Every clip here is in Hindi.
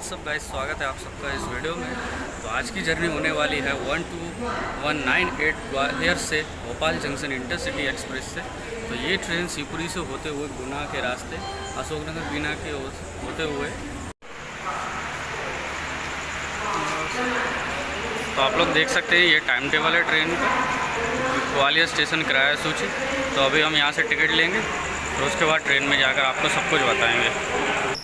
व्हाट्सअप गाइस, स्वागत है आप सबका इस वीडियो में। तो आज की जर्नी होने वाली है 12198 ग्वालियर से भोपाल जंक्शन इंटरसिटी एक्सप्रेस से। तो ये ट्रेन शिवपुरी से होते हुए गुना के रास्ते अशोकनगर बीना के होते हुए, तो आप लोग देख सकते हैं ये टाइम टेबल है ट्रेन का। ग्वालियर स्टेशन किराया सूची। तो अभी हम यहाँ से टिकट लेंगे और उसके बाद ट्रेन में जाकर आपको सब कुछ बताएंगे।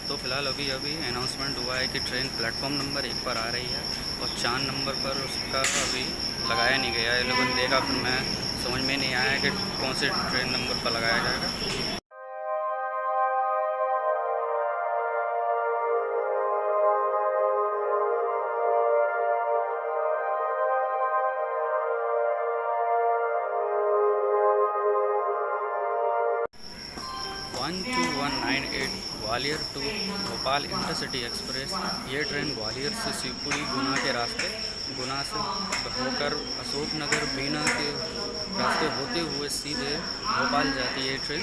तो फिलहाल अभी अनाउंसमेंट हुआ है कि ट्रेन प्लेटफॉर्म नंबर 1 पर आ रही है और 4 नंबर पर उसका अभी लगाया नहीं गया है। लोगों ने देखा, फिर मैं समझ में नहीं आया कि कौन से ट्रेन नंबर पर लगाया जाएगा। 12198 Gwalior to Bhopal intercity express. ये ट्रेन ग्वालियर से शिवपुरी गुना के रास्ते, गुना से होकर अशोकनगर बीना के रास्ते होते हुए सीधे भोपाल जाती है ट्रेन।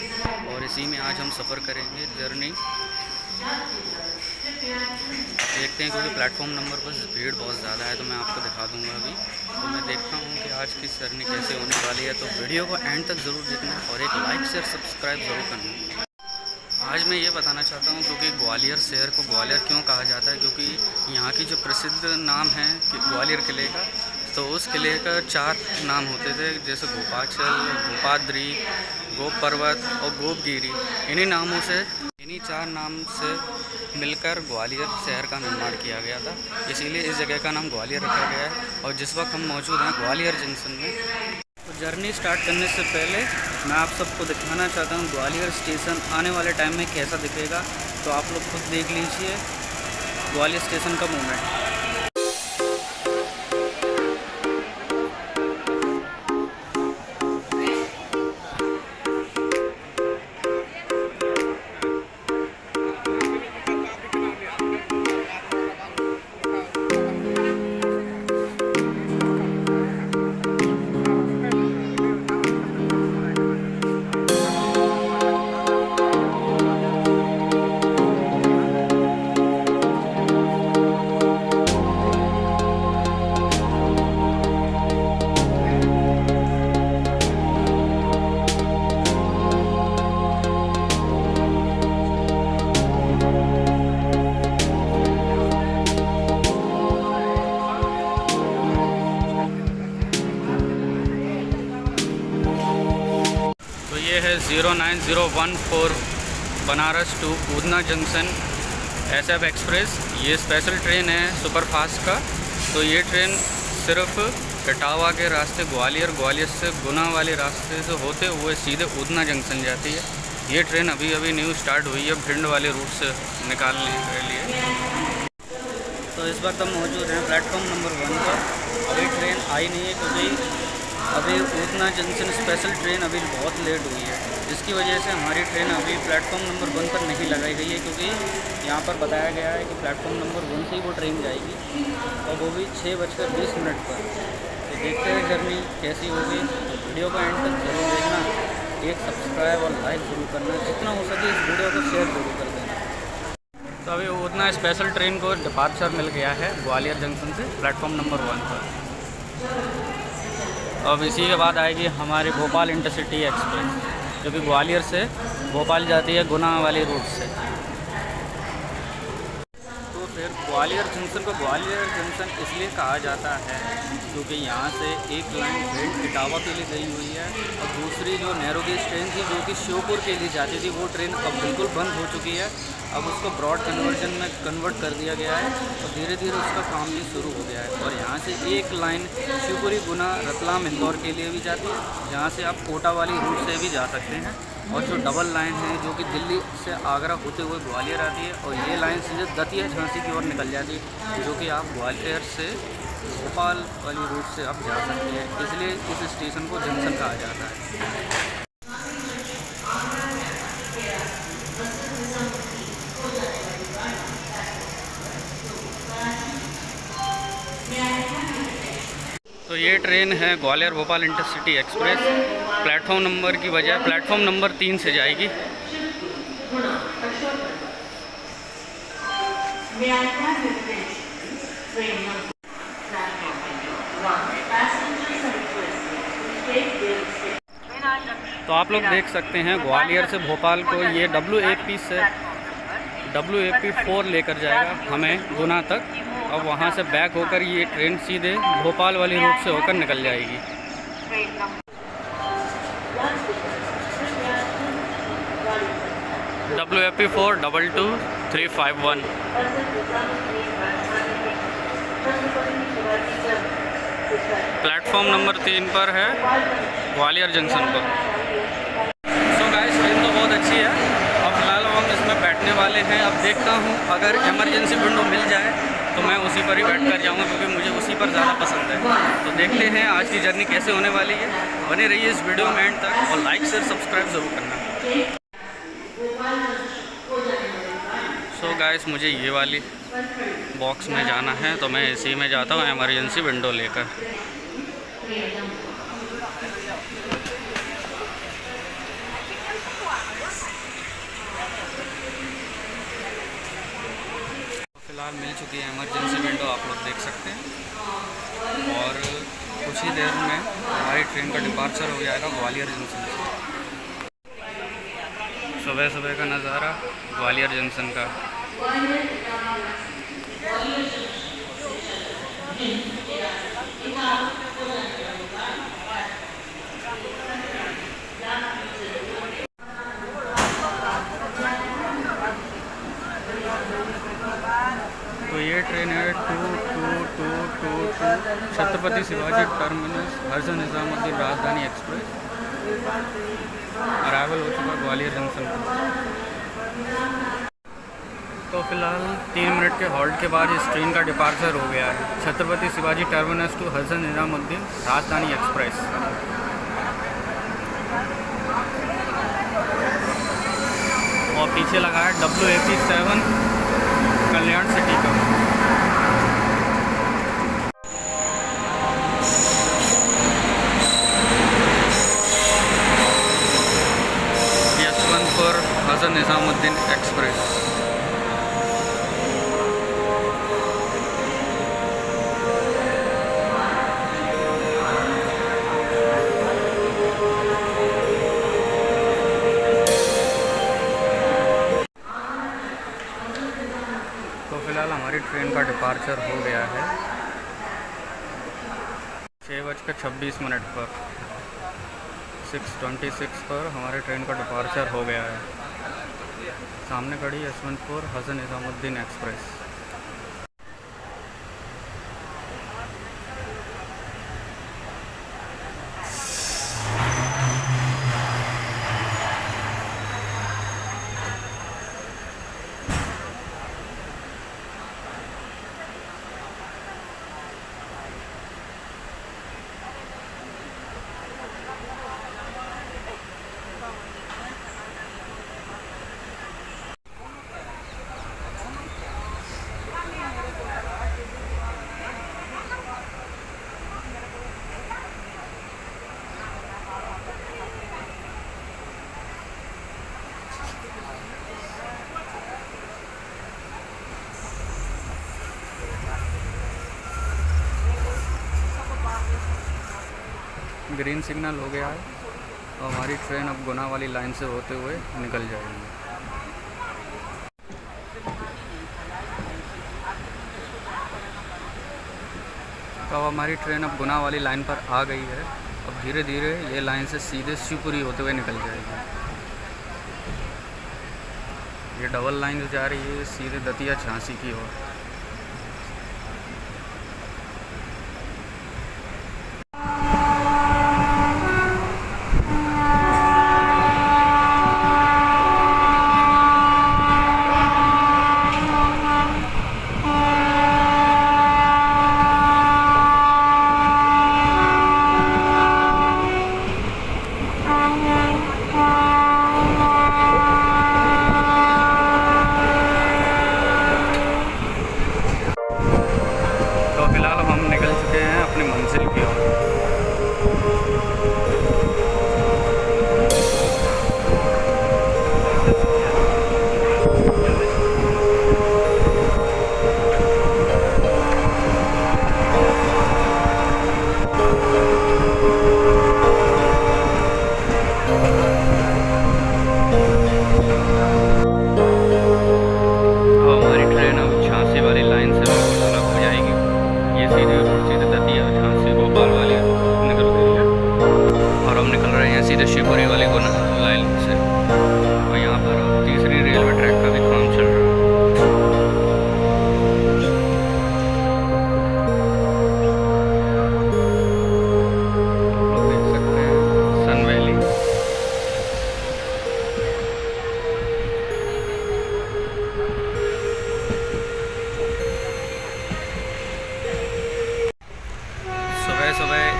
और इसी में आज हम सफ़र करेंगे जर्नी। देखते हैं, क्योंकि प्लेटफॉर्म नंबर पर भीड़ बहुत ज़्यादा है तो मैं आपको दिखा दूंगा अभी। तो मैं देखता हूँ कि आज की जर्नी कैसे होने वाली है। तो वीडियो को एंड तक ज़रूर देखना और एक लाइक शेयर सब्सक्राइब ज़रूर करना। आज मैं ये बताना चाहता हूँ क्योंकि ग्वालियर शहर को ग्वालियर क्यों कहा जाता है, क्योंकि यहाँ की जो प्रसिद्ध नाम है कि ग्वालियर किले का, तो उस किले का 4 नाम होते थे, जैसे गोपाचल, गोपाद्री, गोप पर्वत और गोपगिरी। इन्हीं नामों से, इन्हीं 4 नाम से मिलकर ग्वालियर शहर का निर्माण किया गया था। इसीलिए इस जगह का नाम ग्वालियर रखा गया है। और जिस वक्त हम मौजूद हैं ग्वालियर जंक्शन में। तो जर्नी स्टार्ट करने से पहले मैं आप सबको दिखाना चाहता हूँ ग्वालियर स्टेशन आने वाले टाइम में कैसा दिखेगा। तो आप लोग खुद देख लीजिए ग्वालियर स्टेशन का मूवमेंट। ये है 09014 Banaras to Udhna junction SF express. ये स्पेशल ट्रेन है सुपरफास्ट का। तो ये ट्रेन सिर्फ इटावा के रास्ते ग्वालियर, ग्वालियर से गुना वाले रास्ते से होते हुए सीधे उधना जंक्शन जाती है। ये ट्रेन अभी न्यू स्टार्ट हुई है भिंड वाले रूट से निकालने के लिए। तो इस वक्त हम मौजूद हैं प्लेटफॉर्म नंबर 1 पर। अभी ट्रेन आई नहीं है क्योंकि अभी उधना जंक्शन स्पेशल ट्रेन अभी बहुत लेट हुई है, जिसकी वजह से हमारी ट्रेन अभी प्लेटफॉर्म नंबर 1 पर नहीं लगाई गई है। क्योंकि यहाँ पर बताया गया है कि प्लेटफॉर्म नंबर 1 से ही वो ट्रेन जाएगी और वो भी 6:20 पर। तो देखते हैं जर्नी कैसी होगी। वीडियो को एंड तक जरूर देखना, एक सब्सक्राइब और लाइक ज़रूर करना, जितना हो सके इस वीडियो को शेयर जरूर कर देना। तो अभी उधना स्पेशल ट्रेन को डिपार्चर मिल गया है ग्वालियर जंक्शन से प्लेटफॉर्म नंबर 1 पर। अब इसी के बाद आएगी हमारी भोपाल इंटरसिटी एक्सप्रेस, जो कि ग्वालियर से भोपाल जाती है गुना वाले रूट से। तो फिर ग्वालियर जंक्शन को ग्वालियर जंक्शन इसलिए कहा जाता है क्योंकि यहाँ से एक लाइन भिंड इटावा के लिए गई हुई है और दूसरी जो नैरो गेज ट्रेन थी जो कि श्योपुर के लिए जाती थी, वो ट्रेन अब बिल्कुल बंद हो चुकी है। अब उसको ब्रॉड कन्वर्जन में कन्वर्ट कर दिया गया है और धीरे धीरे उसका काम भी शुरू हो गया है। और यहाँ से एक लाइन शिवपुरी, गुना, रतलाम, इंदौर के लिए भी जाती है, जहाँ से आप कोटा वाली रूट से भी जा सकते हैं। और जो डबल लाइन है जो कि दिल्ली से आगरा होते हुए ग्वालियर आती है, और ये लाइन सीधे दतिया झांसी की ओर निकल जाती है, जो कि आप ग्वालियर से भोपाल वाली रूट से आप जा सकते हैं। इसलिए इस स्टेशन को जंक्शन कहा जाता है। तो ये ट्रेन है Gwalior Bhopal intercity express. Platform number की बजाय प्लेटफॉर्म नंबर 3 से जाएगी। May I have your attention, please? Train number platform number 1. Passengers are requested to take their seats. तो आप लोग देख सकते हैं ग्वालियर से भोपाल को ये WAP 4 लेकर जाएगा हमें गुना तक। अब वहाँ से बैक होकर ये ट्रेन सीधे भोपाल वाली रूट से होकर निकल जाएगी। WAP 4 22351 प्लेटफॉर्म नंबर 3 पर है, ग्वालियर जंक्शन पर। सो गाइस, ट्रेन तो बहुत अच्छी है। अब फिलहाल हम इसमें बैठने वाले हैं। अब देखता हूँ अगर इमरजेंसी विंडो मिल जाए तो मैं उसी पर ही बैठ कर जाऊँगा, क्योंकि मुझे उसी पर ज़्यादा पसंद है। तो देखते हैं आज की जर्नी कैसे होने वाली है। बने रहिए इस वीडियो में एंड तक और लाइक शेयर सब्सक्राइब ज़रूर करना। सो गाइस, मुझे ये वाली बॉक्स में जाना है तो मैं इसी में जाता हूँ इमरजेंसी विंडो लेकर। फ़िलहाल मिल चुकी है इमरजेंसी विंडो, आप लोग देख सकते हैं। और कुछ ही देर में हमारी ट्रेन का डिपार्चर हो जाएगा ग्वालियर जंक्शन से। सुबह सुबह का नज़ारा ग्वालियर जंक्शन का। तो ये ट्रेन है 2222 छत्रपति शिवाजी टर्मिनस हज़रत निज़ामुद्दीन राजधानी एक्सप्रेस। अराइवल हो चुका ग्वालियर जंक्शन पर। तो फिलहाल 3 मिनट के हॉल्ट के बाद इस ट्रेन का डिपार्चर हो गया है। छत्रपति शिवाजी टर्मिनस टू हज़रत निज़ामुद्दीन राजधानी एक्सप्रेस। और पीछे लगा है WAP 7 कल्याण सिटी का। यशवंतपुर हज़रत निज़ामुद्दीन एक्सप्रेस। तो फिलहाल हमारी ट्रेन का डिपार्चर हो गया है 6:26 पर। 6:26 पर हमारे ट्रेन का डिपार्चर हो गया है। सामने खड़ी Yesvantpur Hazrat Nizamuddin express. Green signal हो गया है और हमारी ट्रेन अब गुना वाली लाइन से होते हुए निकल जाएगी। तो अब हमारी ट्रेन अब गुना वाली लाइन पर आ गई है। अब धीरे धीरे ये लाइन से सीधे शिवपुरी होते हुए निकल जाएगी। ये डबल लाइन जो जा रही है सीधे दतिया झांसी की ओर।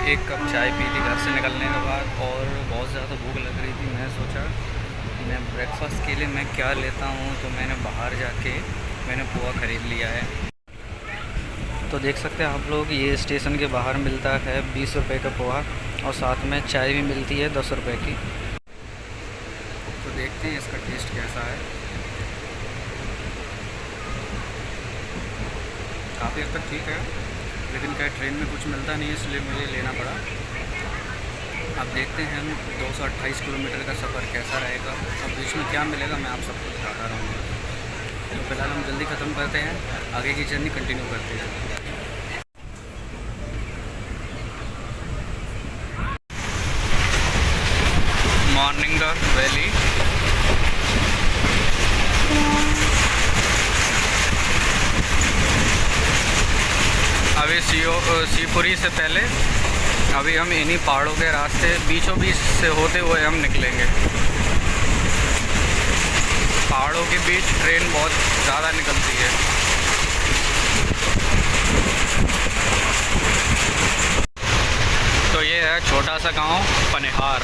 एक कप चाय पी थी घर से निकलने के बाद और बहुत ज़्यादा भूख लग रही थी। मैं सोचा मैं ब्रेकफास्ट के लिए मैं क्या लेता हूँ, तो मैंने बाहर जाके मैंने पोहा ख़रीद लिया है। तो देख सकते हैं आप लोग, ये स्टेशन के बाहर मिलता है 20 रुपये का पोहा और साथ में चाय भी मिलती है 10 रुपये की। तो देखते हैं इसका टेस्ट कैसा है। काफ़ी हद तक ठीक है, लेकिन क्या ट्रेन में कुछ मिलता नहीं है, इसलिए मुझे लेना पड़ा। अब देखते हैं हम 228 किलोमीटर का सफ़र कैसा रहेगा। अब बीच में क्या मिलेगा मैं आप सबको दिखाता रहूँगा। तो फिलहाल हम जल्दी ख़त्म करते हैं, आगे की जर्नी कंटिन्यू करते हैं। मॉर्निंग वैली, अभी शिवपुरी से पहले अभी हम इन्हीं पहाड़ों के रास्ते बीचों बीच से होते हुए हम निकलेंगे। पहाड़ों के बीच ट्रेन बहुत ज़्यादा निकलती है। तो ये है छोटा सा गांव पनिहार।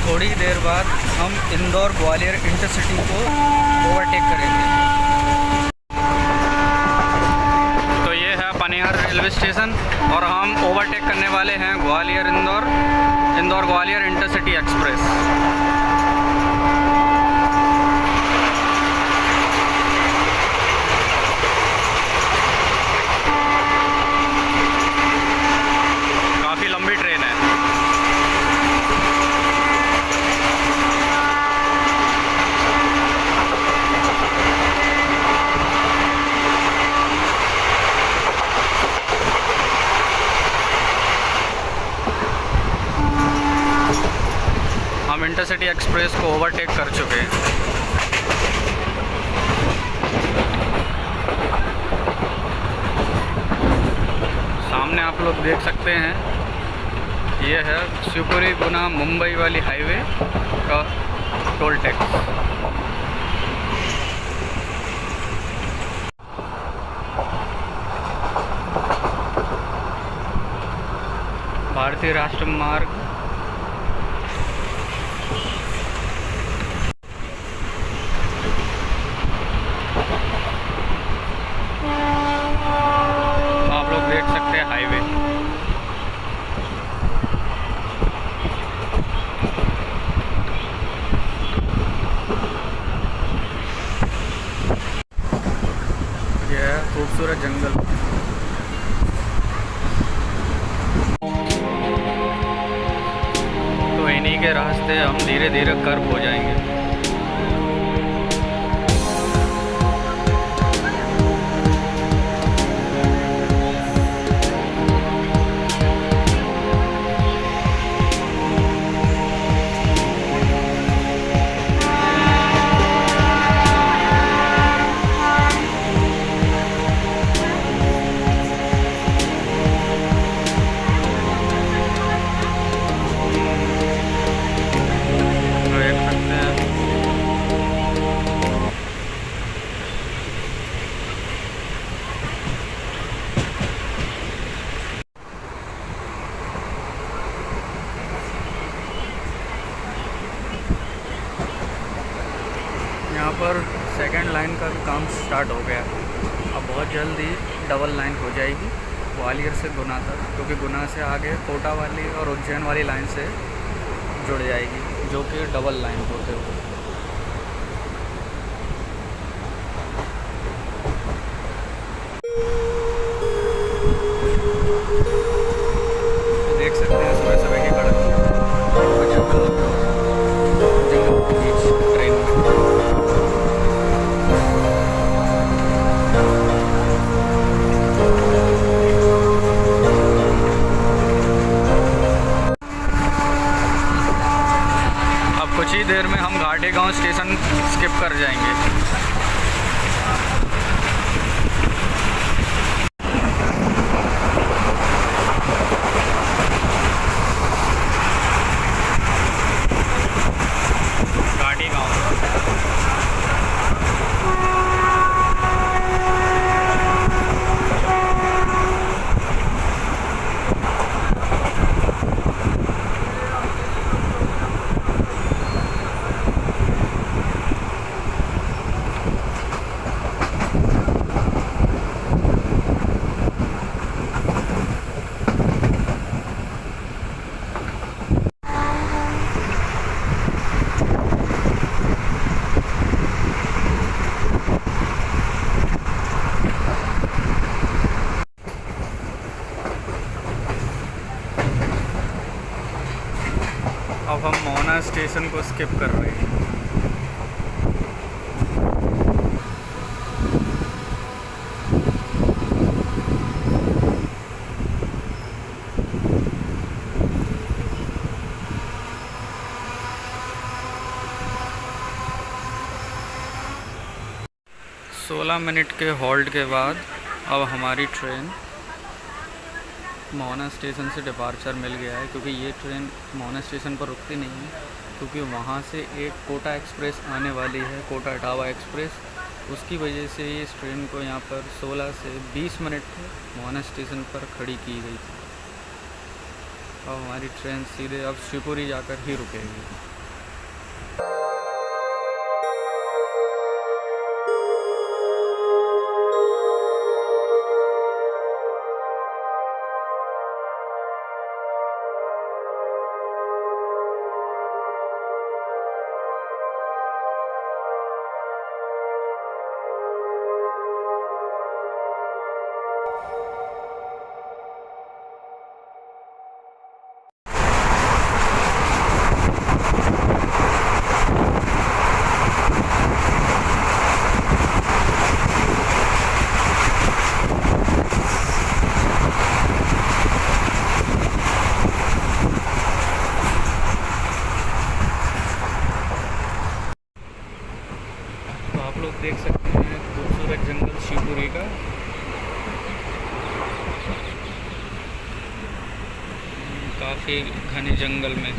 थोड़ी देर बाद हम इंदौर ग्वालियर इंटरसिटी को ओवरटेक करेंगे। तो ये है पनिहार रेलवे स्टेशन और हम ओवरटेक करने वाले हैं ग्वालियर इंदौर ग्वालियर इंटरसिटी एक्सप्रेस। काफ़ी लंबी ट्रेन है। हम इंटरसिटी एक्सप्रेस को ओवरटेक कर चुके हैं। सामने आप लोग देख सकते हैं, ये है शिवपुरी गुना मुंबई वाली हाईवे का टोल टैक्स। भारतीय राष्ट्रीय मार्ग हाईवे। यह है खूबसूरत जंगल। तो इन्हीं के रास्ते हम धीरे धीरे कर्व हो जाएंगे। यहाँ पर सेकंड लाइन का भी काम स्टार्ट हो गया। अब बहुत जल्दी डबल लाइन हो जाएगी ग्वालियर से गुना तक, क्योंकि गुना से आगे कोटा वाली और उज्जैन वाली लाइन से जुड़ जाएगी, जो कि डबल लाइन होते हुए। देख सकते हैं सुबह सुबह की सड़क जंगल के बीच ट्रेन में। कुछ ही देर में हम घाटे गांव स्टेशन स्किप कर जाएंगे। अब हम मोना स्टेशन को स्किप कर रहे हैं। सोलह मिनट के हॉल्ट के बाद अब हमारी ट्रेन मोना स्टेशन से डिपार्चर मिल गया है, क्योंकि ये ट्रेन मोना स्टेशन पर रुकती नहीं है, क्योंकि वहाँ से एक कोटा एक्सप्रेस आने वाली है, कोटा इटावा एक्सप्रेस। उसकी वजह से इस ट्रेन को यहाँ पर 16 से 20 मिनट मोना स्टेशन पर खड़ी की गई थी। अब हमारी ट्रेन सीधे अब शिवपुरी जाकर ही रुकेगी। आप लोग देख सकते हैं खूबसूरत जंगल शिवपुरी का। काफ़ी घने जंगल में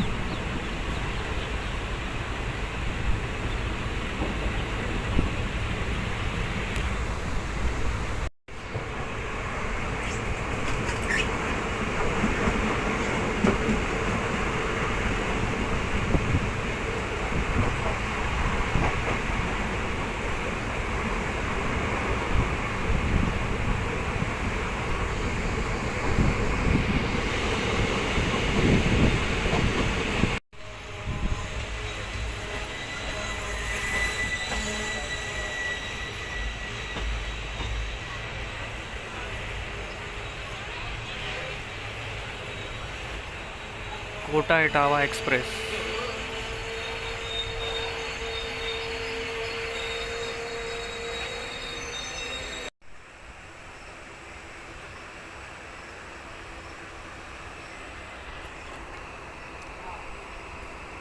कोटा इटावा एक्सप्रेस।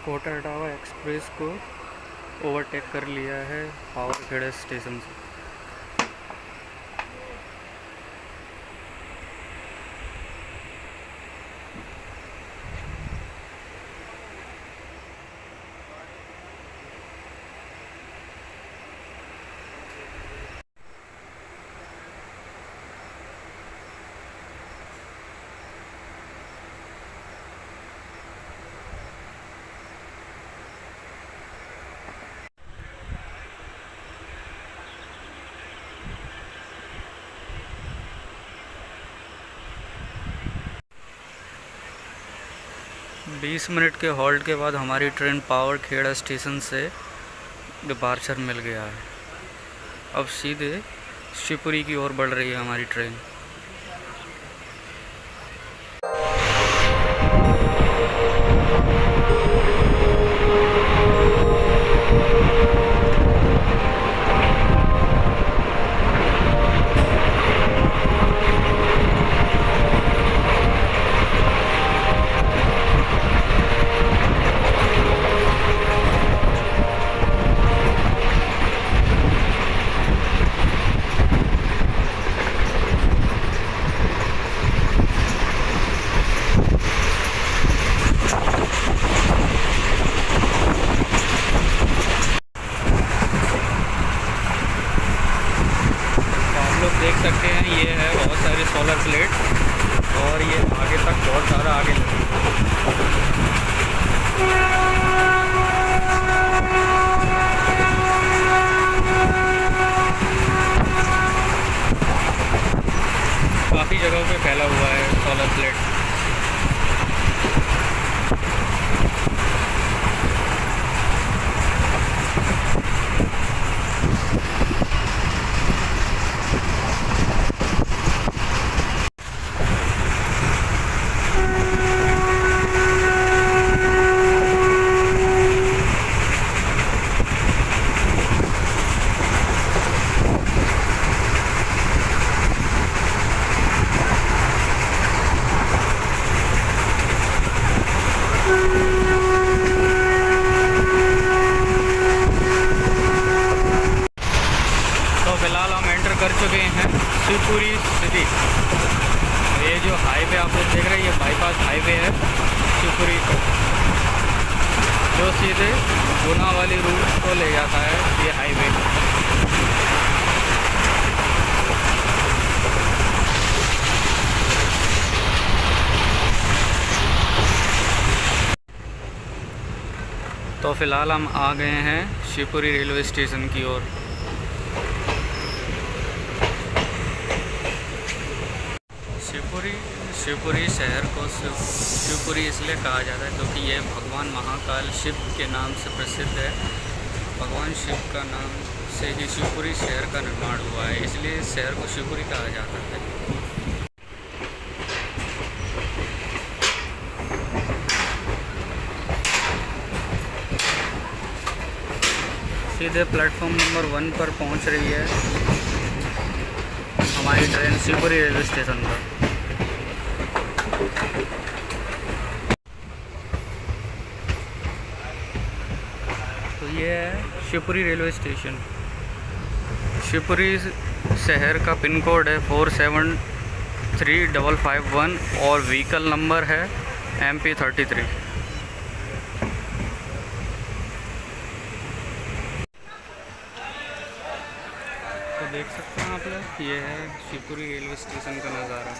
कोटा इटावा एक्सप्रेस को ओवरटेक कर लिया है पावरखेड़ा स्टेशन से। बीस मिनट के हॉल्ट के बाद हमारी ट्रेन पावरखेड़ा स्टेशन से डिपार्चर मिल गया है। अब सीधे शिवपुरी की ओर बढ़ रही है हमारी ट्रेन। कर चुके हैं शिवपुरी सिटी। ये जो हाईवे आप लोग देख रहे हैं, ये बाईपास हाईवे है शिवपुरी का, जो सीधे गुना वाली रूट को ले जाता है। ये हाईवे तो फ़िलहाल हम आ गए हैं शिवपुरी रेलवे स्टेशन की ओर। शिवपुरी शहर को शिवपुरी इसलिए कहा जाता है क्योंकि ये भगवान महाकाल शिव के नाम से प्रसिद्ध है। भगवान शिव का नाम से ही शिवपुरी शहर का निर्माण हुआ है, इसलिए इस शहर को शिवपुरी कहा जाता है। सीधे प्लेटफॉर्म नंबर 1 पर पहुंच रही है हमारी ट्रेन शिवपुरी रेलवे स्टेशन पर। तो ये है शिवपुरी रेलवे स्टेशन। शिवपुरी शहर का पिन कोड है 473551 और व्हीकल नंबर है MP33। तो देख सकते हैं आप लोग, ये है शिवपुरी रेलवे स्टेशन का नज़ारा।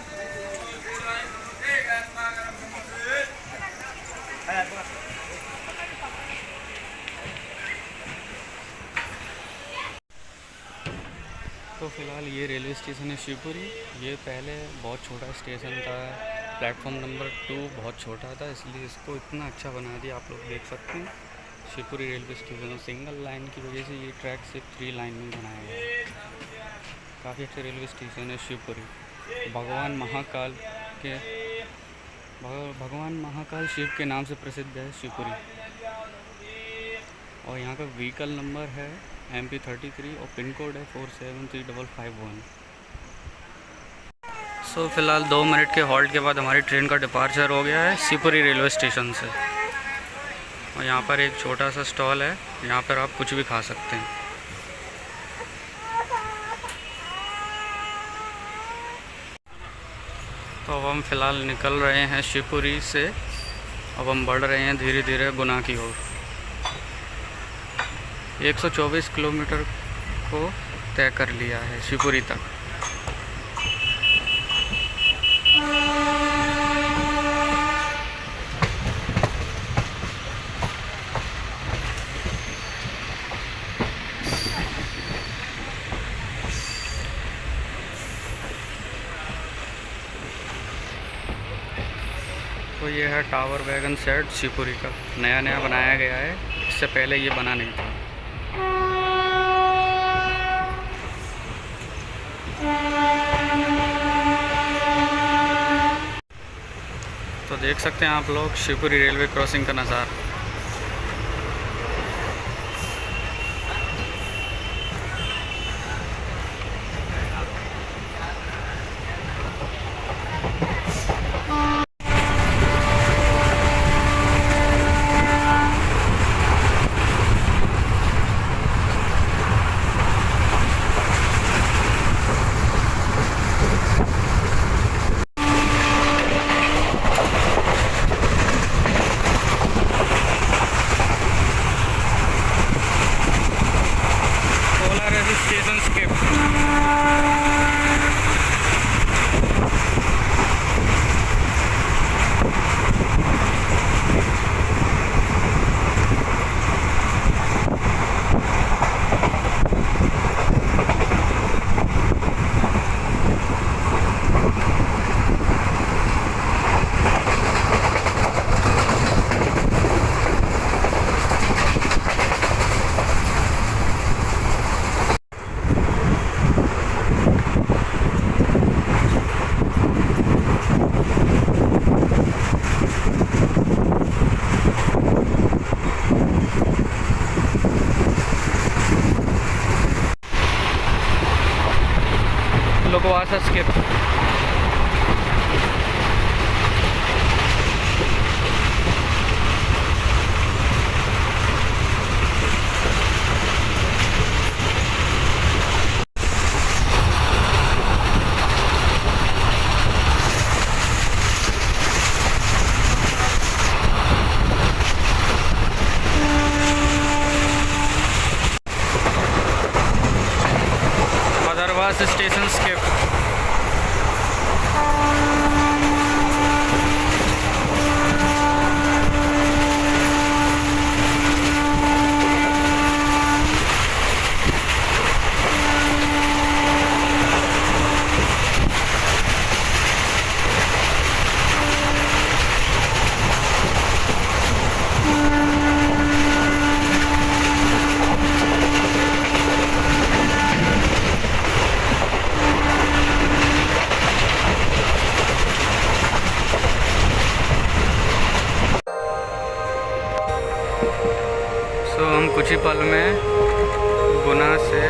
तो फ़िलहाल ये रेलवे स्टेशन है शिवपुरी। ये पहले बहुत छोटा स्टेशन था, प्लेटफॉर्म नंबर 2 बहुत छोटा था, इसलिए इसको इतना अच्छा बना दिया। आप लोग देख सकते हैं Shivpuri railway station single line की वजह से ये ट्रैक सिर्फ 3 लाइन में बनाया गया है। काफ़ी अच्छा रेलवे स्टेशन है शिवपुरी। भगवान महाकाल शिव के नाम से प्रसिद्ध है शिवपुरी। और यहाँ का व्हीकल नंबर है MP33 और पिन कोड है 473551। सो फ़िलहाल 2 मिनट के हॉल्ट के बाद हमारी ट्रेन का डिपार्चर हो गया है शिवपुरी रेलवे स्टेशन से। और यहाँ पर एक छोटा सा स्टॉल है, यहाँ पर आप कुछ भी खा सकते हैं। तो अब हम फ़िलहाल निकल रहे हैं शिवपुरी से। अब हम बढ़ रहे हैं धीरे धीरे गुना की ओर। 124 किलोमीटर को तय कर लिया है शिवपुरी तक। तो ये है टावर वैगन सेट शिवपुरी का, नया नया बनाया गया है, इससे पहले ये बना नहीं था। तो देख सकते हैं आप लोग शिवपुरी रेलवे क्रॉसिंग का नज़ारा। बकवास स्किप। मदरवास station skip. तो हम कुछ ही पल में गुना से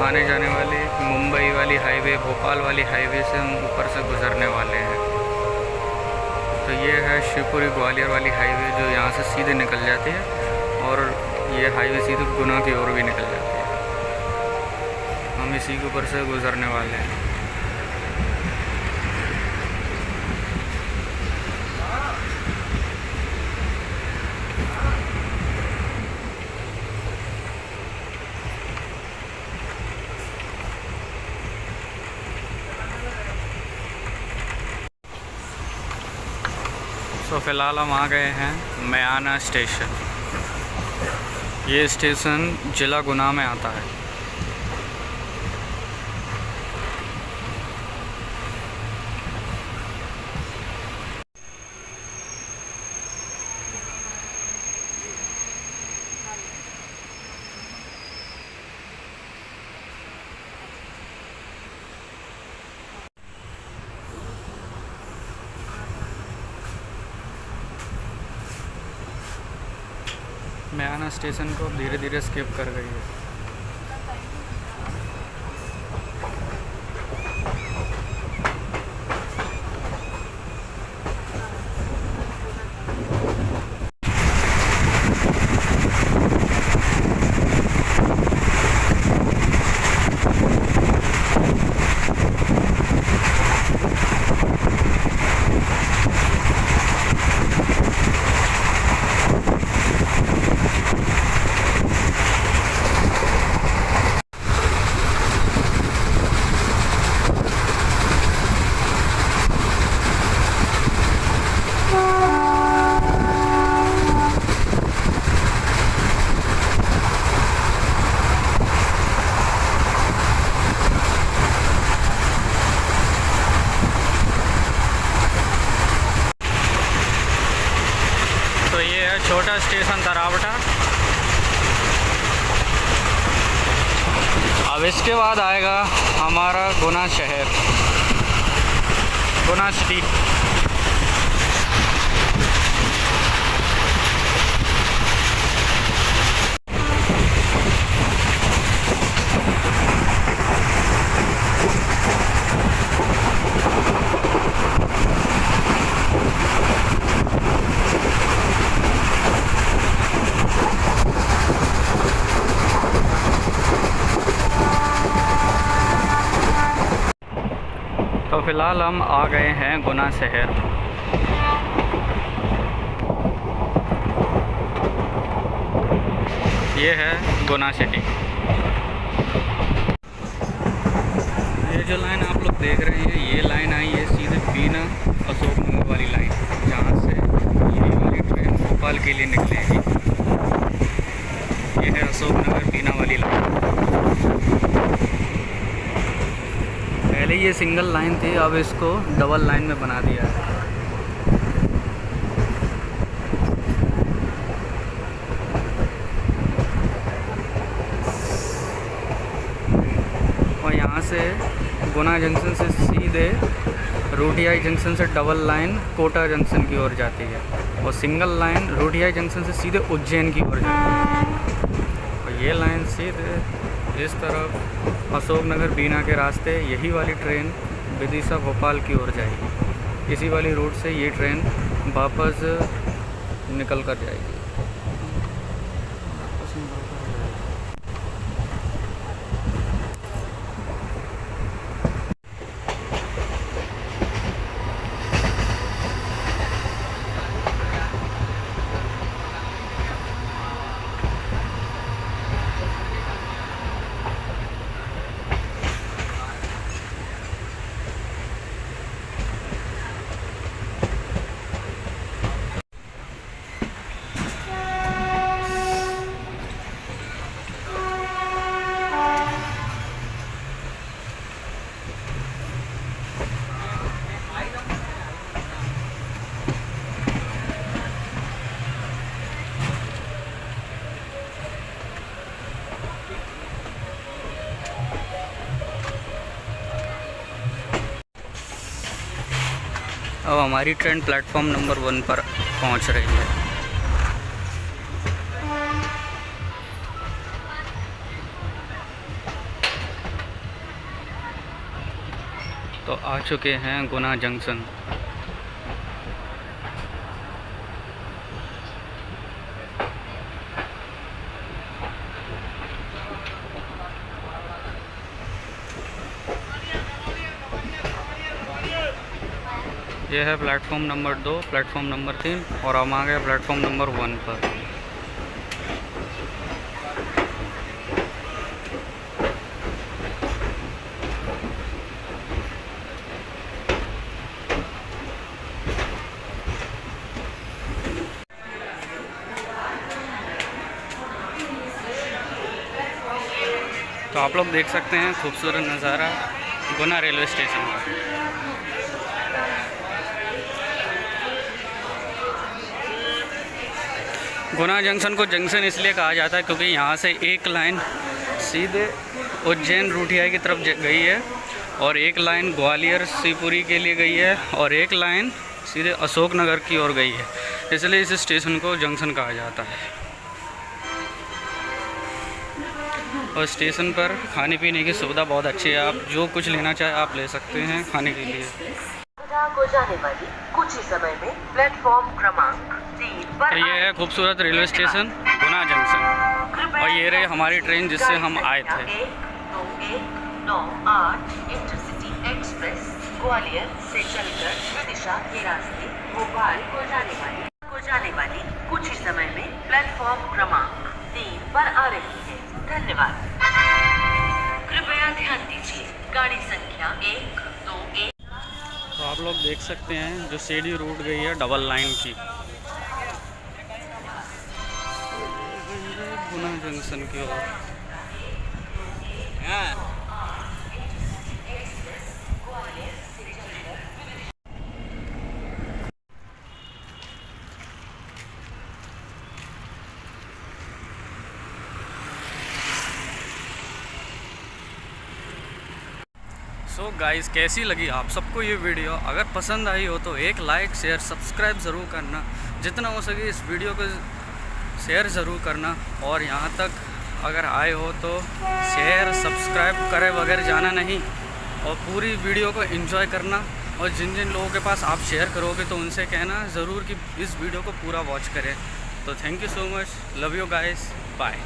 आने जाने वाली मुंबई वाली हाईवे, भोपाल वाली हाईवे से हम ऊपर से गुज़रने वाले हैं। तो ये है शिवपुरी ग्वालियर वाली हाईवे जो यहाँ से सीधे निकल जाती है, और ये हाईवे सीधे गुना की ओर भी निकल जाती है। हम इसी के ऊपर से गुज़रने वाले हैं। तो फ़िलहाल हम आ गए हैं म्याना स्टेशन। ये स्टेशन ज़िला गुना में आता है। म्याना स्टेशन को धीरे धीरे स्किप कर गई है। तो ये है छोटा स्टेशन तरावटा। अब इसके बाद आएगा हमारा गुना शहर, गुना सिटी। तो फ़िलहाल हम आ गए हैं गुना शहर। ये है गुना सिटी। ये जो लाइन आप लोग देख रहे हैं, ये लाइन आई है सीधे बीना अशोकनगर वाली लाइन, जहाँ से ये वाली ट्रेन भोपाल के लिए निकलेगी। ये है अशोकनगर बीना वाली लाइन। पहले ये सिंगल लाइन थी, अब इसको डबल लाइन में बना दिया है। और यहाँ से गुना जंक्शन से सीधे रोटियाई जंक्शन से डबल लाइन कोटा जंक्शन की ओर जाती है, और सिंगल लाइन रोटियाई जंक्शन से सीधे उज्जैन की ओर जाती है। और ये लाइन सीधे इस तरफ अशोकनगर बीना के रास्ते यही वाली ट्रेन विदिशा भोपाल की ओर जाएगी। इसी वाली रूट से ये ट्रेन वापस निकल कर जाएगी। अब हमारी ट्रेन प्लेटफॉर्म नंबर 1 पर पहुंच रही है। तो आ चुके हैं गुना जंक्शन। यह है प्लेटफॉर्म नंबर 2, प्लेटफॉर्म नंबर 3 और हम आ गए प्लेटफॉर्म नंबर 1 पर। तो आप लोग देख सकते हैं खूबसूरत नज़ारा गुना रेलवे स्टेशन का। गुना जंक्शन को जंक्शन इसलिए कहा जाता है क्योंकि यहाँ से एक लाइन सीधे उज्जैन रूठिया की तरफ गई है और एक लाइन ग्वालियर शिवपुरी के लिए गई है और एक लाइन सीधे अशोकनगर की ओर गई है, इसलिए इस स्टेशन को जंक्शन कहा जाता है। और स्टेशन पर खाने पीने की सुविधा बहुत अच्छी है, आप जो कुछ लेना चाहे आप ले सकते हैं खाने के लिए। को जाने वाली कुछ ही समय में प्लेटफॉर्म क्रमांक 3 पर तो ये है खूबसूरत रेलवे स्टेशन गुना जंक्शन और ये रही हमारी ट्रेन जिससे हम आए थे। 2198 इंटरसिटी एक्सप्रेस ग्वालियर से चलकर विदिशा के रास्ते भोपाल को जाने वाली कुछ ही समय में प्लेटफॉर्म क्रमांक 3 पर आ रही है। धन्यवाद। कृपया ध्यान दीजिए गाड़ी संख्या 121। तो आप लोग देख सकते हैं जो सीढ़ी रूट गई है डबल लाइन की गुना जंक्शन की ओर। सो गाइस, कैसी लगी आप सबको ये वीडियो? अगर पसंद आई हो तो एक लाइक शेयर सब्सक्राइब ज़रूर करना, जितना हो सके इस वीडियो को शेयर ज़रूर करना। और यहाँ तक अगर आए हो तो शेयर सब्सक्राइब करे बगैर जाना नहीं और पूरी वीडियो को एंजॉय करना। और जिन जिन लोगों के पास आप शेयर करोगे तो उनसे कहना ज़रूर कि इस वीडियो को पूरा वॉच करें। तो thank you so much, love you guys, bye.